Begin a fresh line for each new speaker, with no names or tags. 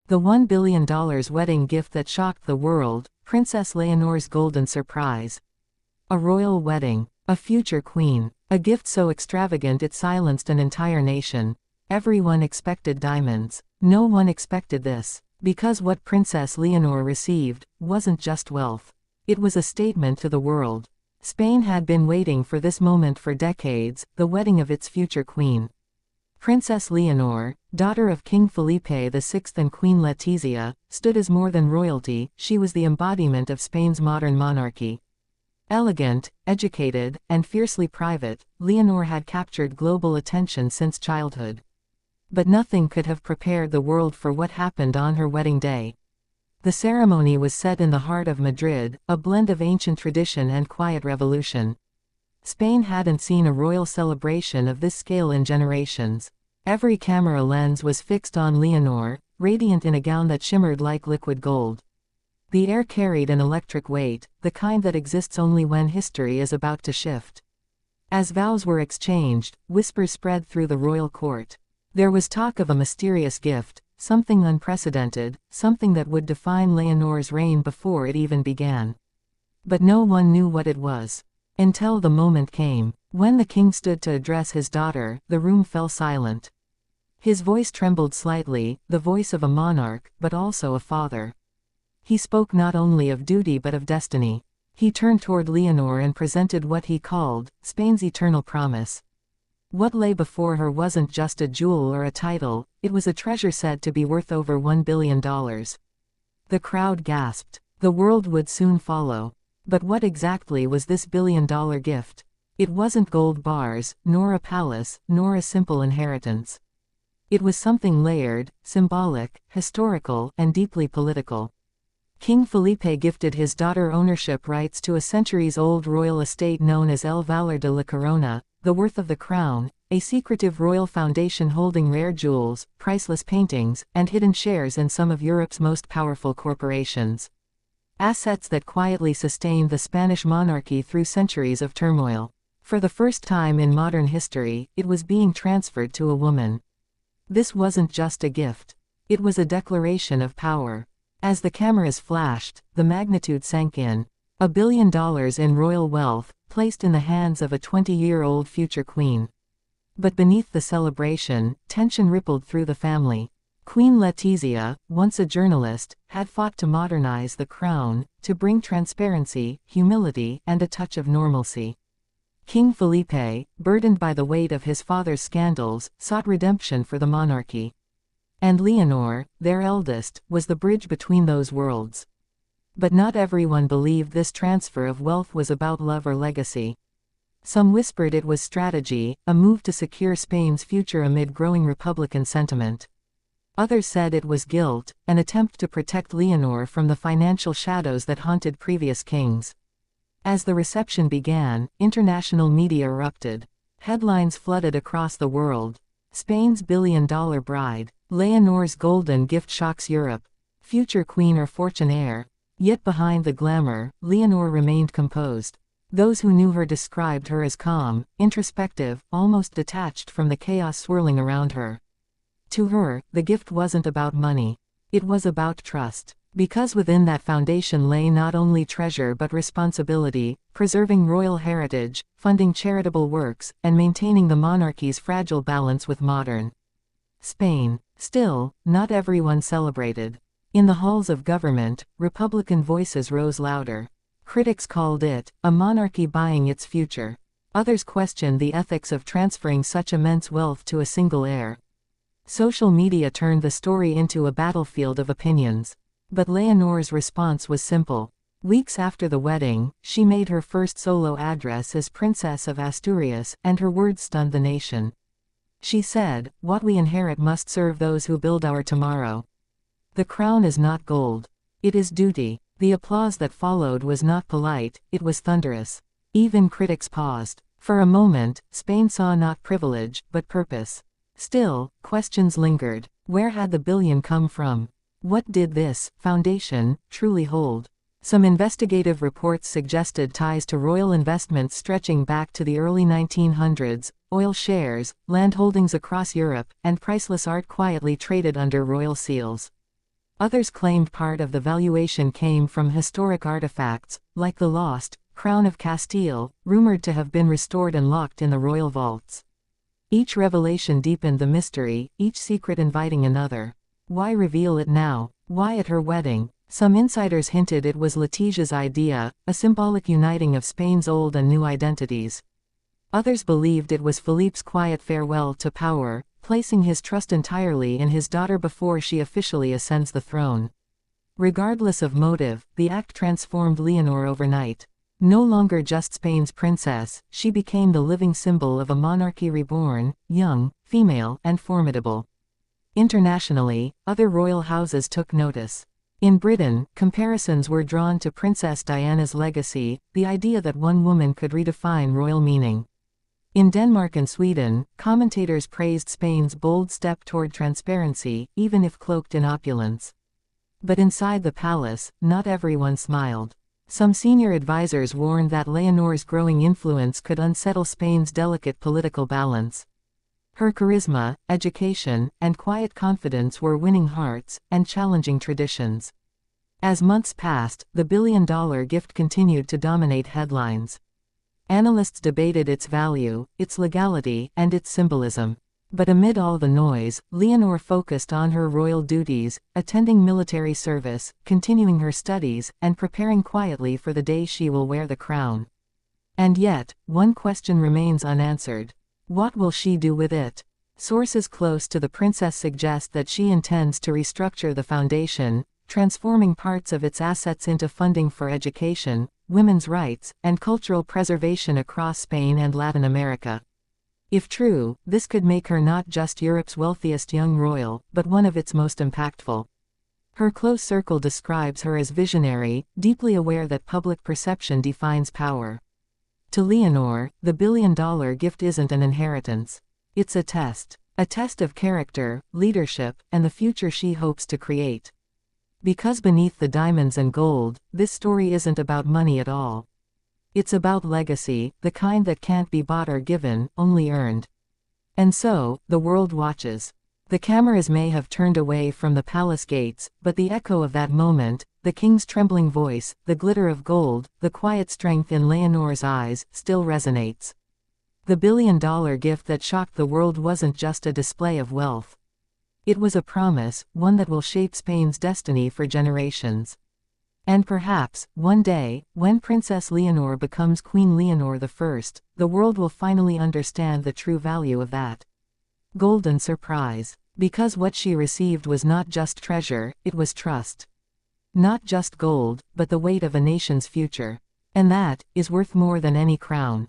The $1 billion wedding gift that shocked the world, Princess Leonor's golden surprise. A royal wedding. A future queen. A gift so extravagant it silenced an entire nation. Everyone expected diamonds. No one expected this. Because what Princess Leonor received wasn't just wealth. It was a statement to the world. Spain had been waiting for this moment for decades, the wedding of its future queen. Princess Leonor, daughter of King Felipe VI and Queen Letizia, stood as more than royalty. She was the embodiment of Spain's modern monarchy. Elegant, educated, and fiercely private, Leonor had captured global attention since childhood. But nothing could have prepared the world for what happened on her wedding day. The ceremony was set in the heart of Madrid, a blend of ancient tradition and quiet revolution. Spain hadn't seen a royal celebration of this scale in generations. Every camera lens was fixed on Leonor, radiant in a gown that shimmered like liquid gold. The air carried an electric weight, the kind that exists only when history is about to shift. As vows were exchanged, whispers spread through the royal court. There was talk of a mysterious gift, something unprecedented, something that would define Leonor's reign before it even began. But no one knew what it was. Until the moment came. When the king stood to address his daughter, the room fell silent. His voice trembled slightly, the voice of a monarch, but also a father. He spoke not only of duty but of destiny. He turned toward Leonor and presented what he called Spain's eternal promise. What lay before her wasn't just a jewel or a title, it was a treasure said to be worth over $1 billion. The crowd gasped. The world would soon follow. But what exactly was this billion-dollar gift? It wasn't gold bars, nor a palace, nor a simple inheritance. It was something layered, symbolic, historical, and deeply political. King Felipe gifted his daughter ownership rights to a centuries-old royal estate known as El Valor de la Corona, the worth of the crown, a secretive royal foundation holding rare jewels, priceless paintings, and hidden shares in some of Europe's most powerful corporations. Assets that quietly sustained the Spanish monarchy through centuries of turmoil. For the first time in modern history, it was being transferred to a woman. This wasn't just a gift. It was a declaration of power. As the cameras flashed, the magnitude sank in. $1 billion in royal wealth, placed in the hands of a 20-year-old future queen. But beneath the celebration, tension rippled through the family. Queen Letizia, once a journalist, had fought to modernize the crown, to bring transparency, humility, and a touch of normalcy. King Felipe, burdened by the weight of his father's scandals, sought redemption for the monarchy. And Leonor, their eldest, was the bridge between those worlds. But not everyone believed this transfer of wealth was about love or legacy. Some whispered it was strategy, a move to secure Spain's future amid growing Republican sentiment. Others said it was guilt, an attempt to protect Leonor from the financial shadows that haunted previous kings. As the reception began, international media erupted. Headlines flooded across the world. Spain's billion-dollar bride. Leonor's golden gift shocks Europe. Future queen or fortune heir. Yet behind the glamour, Leonor remained composed. Those who knew her described her as calm, introspective, almost detached from the chaos swirling around her. To her, the gift wasn't about money. It was about trust. Because within that foundation lay not only treasure but responsibility, preserving royal heritage, funding charitable works, and maintaining the monarchy's fragile balance with modern Spain. Still, not everyone celebrated. In the halls of government, Republican voices rose louder. Critics called it a monarchy buying its future. Others questioned the ethics of transferring such immense wealth to a single heir. Social media turned the story into a battlefield of opinions. But Leonor's response was simple. Weeks after the wedding, she made her first solo address as Princess of Asturias, and her words stunned the nation. She said, "What we inherit must serve those who build our tomorrow." The crown is not gold. It is duty. The applause that followed was not polite, it was thunderous. Even critics paused. For a moment, Spain saw not privilege, but purpose. Still, questions lingered. Where had the billion come from? What did this foundation truly hold? Some investigative reports suggested ties to royal investments stretching back to the early 1900s, oil shares, land holdings across Europe, and priceless art quietly traded under royal seals. Others claimed part of the valuation came from historic artifacts, like the lost Crown of Castile, rumored to have been restored and locked in the royal vaults. Each revelation deepened the mystery, each secret inviting another. Why reveal it now? Why at her wedding? Some insiders hinted it was Letitia's idea, a symbolic uniting of Spain's old and new identities. Others believed it was Philippe's quiet farewell to power, placing his trust entirely in his daughter before she officially ascends the throne. Regardless of motive, the act transformed Leonor overnight. No longer just Spain's princess, she became the living symbol of a monarchy reborn, young, female, and formidable. Internationally, other royal houses took notice. In Britain, comparisons were drawn to Princess Diana's legacy, the idea that one woman could redefine royal meaning. In Denmark and Sweden, commentators praised Spain's bold step toward transparency, even if cloaked in opulence. But inside the palace, not everyone smiled. Some senior advisors warned that Leonor's growing influence could unsettle Spain's delicate political balance. Her charisma, education, and quiet confidence were winning hearts and challenging traditions. As months passed, the billion-dollar gift continued to dominate headlines. Analysts debated its value, its legality, and its symbolism. But amid all the noise, Leonor focused on her royal duties, attending military service, continuing her studies, and preparing quietly for the day she will wear the crown. And yet, one question remains unanswered. What will she do with it? Sources close to the princess suggest that she intends to restructure the foundation, transforming parts of its assets into funding for education, women's rights, and cultural preservation across Spain and Latin America. If true, this could make her not just Europe's wealthiest young royal, but one of its most impactful. Her close circle describes her as visionary, deeply aware that public perception defines power. To Leonor, the billion-dollar gift isn't an inheritance. It's a test of character, leadership, and the future she hopes to create. Because beneath the diamonds and gold, this story isn't about money at all. It's about legacy, the kind that can't be bought or given, only earned. And so, the world watches. The cameras may have turned away from the palace gates, but the echo of that moment, the king's trembling voice, the glitter of gold, the quiet strength in Leonor's eyes, still resonates. The billion-dollar gift that shocked the world wasn't just a display of wealth. It was a promise, one that will shape Spain's destiny for generations. And perhaps, one day, when Princess Leonor becomes Queen Leonor I, the world will finally understand the true value of that golden surprise. Because what she received was not just treasure, it was trust. Not just gold, but the weight of a nation's future. And that is worth more than any crown.